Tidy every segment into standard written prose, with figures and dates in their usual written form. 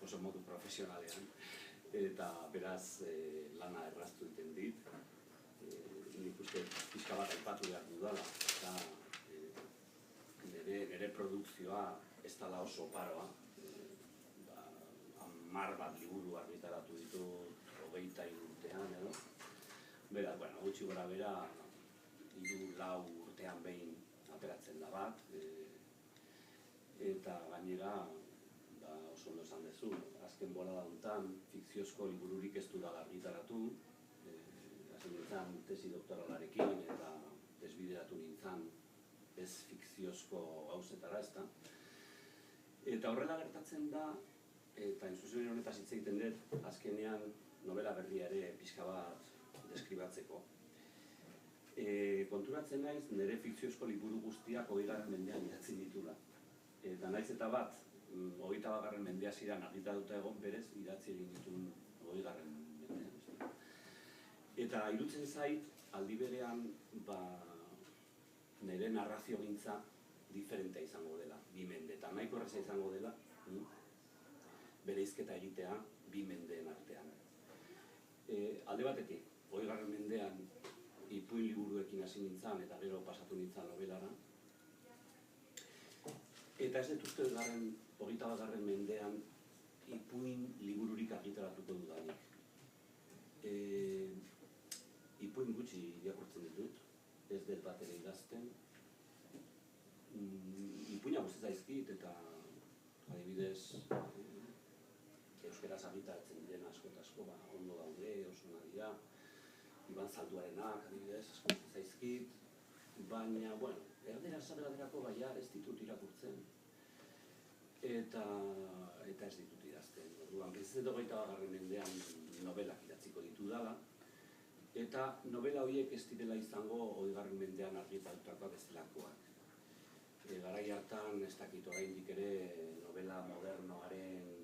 oso modu profesionalean, eta beraz lana erraztu egiten dit. Nik uste pixka bat aipatu behar dudala, eta nire produkzioa ez dela oso oparoa. 10 bat liburu argitaratu ditut 23 urtean edo. Beraz, gutxi gora bera, 3-4 urtean behin ateratzen da bat, eta gainera, oso ondo esan duzu, azken bolada honetan fikziozko libururik ez dudala argitaratu, hasi nintzen tesi doktoralarekin eta desbideratu nintzen ez fikziozko gauzetara, ezta. Eta horrela gertatzen da, eta inzuzioen honetaz hitz egiten dut, azkenean novela berria ere pixka bat deskribatzeko. Konturatzen naiz, nire fikziozko liburu guztiak 20. mendean idatzi ditula. Eta naiz eta bat, 21. mendea ziren argitaratuta egon berez, idatzi egin ditun 20. mendean. Eta irutzen zait, aldi berean, nire narrazio gintza diferentea izango dela, 2 mende. Eta nahiko erraza izango dela, bereizketa egitea 2 mendeen artean. Alde batetik, 20. mendean ipuin liburuekin hasi nintzen eta gero pasatu nintzen novelara. Eta ez dut uste 21. mendean ipuin libururik argitaratuko dudanik. Ipuin gutxi irakurtzen ditut, ez dut bat ere idazten. Ipuina guzti zaizkit eta adibidez euskeraz argitaratzen diren asko eta asko ondo daude, oso ona dira. Iban Zalduarenak, adibidez, asko zaizkit. Baina, erderaz baterako baina ez ditut irakurtzen. Eta ez ditut idazten. Orduan, ez dut 21. mendean novelak idatziko ditudala. Eta novela horiek ez direla izango 20. mendean argitaratuak bezalakoak. Garai hartan, ez dakit oraindik ere novela modernoaren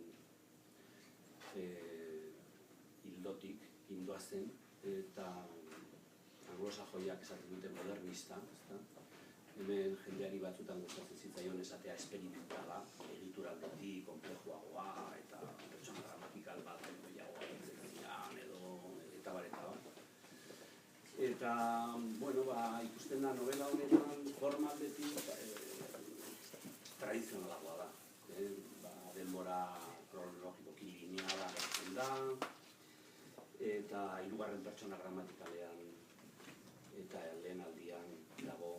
hildotik indoazen, eta anglosajoiak esaten dute modernista, hemen jendeari batzutan gustatzen zitzaion esatea esperimentala, egituraldetik, konplejoagoa, eta pertsona gramatikal bat gehiagoa egiten edo eta bar. Eta, ikusten da novela honetan formaldetik tradizionalagoa da. Denbora kronologikoki lineala gertzen da, eta 3. pertsona gramatikalean eta lehen aldian dago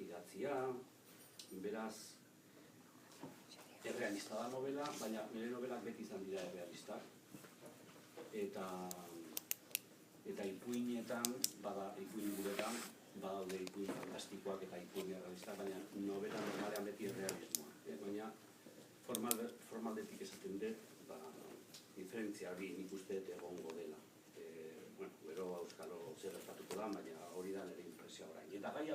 idatzia. Beraz, errealista da novela, baina nire novelak beti izan dira errealistak. Eta ipuinetan, ipuin guretan, badaude ipuin fantastikoak eta ipuin errealistak, baina novela normalean beti errealismoa. Baina formaldetik esaten dut, diferentzia hori nik uste egongo dela. Gero auskalo zer gertatuko da, baina hori da nire impresioa orain. Eta gai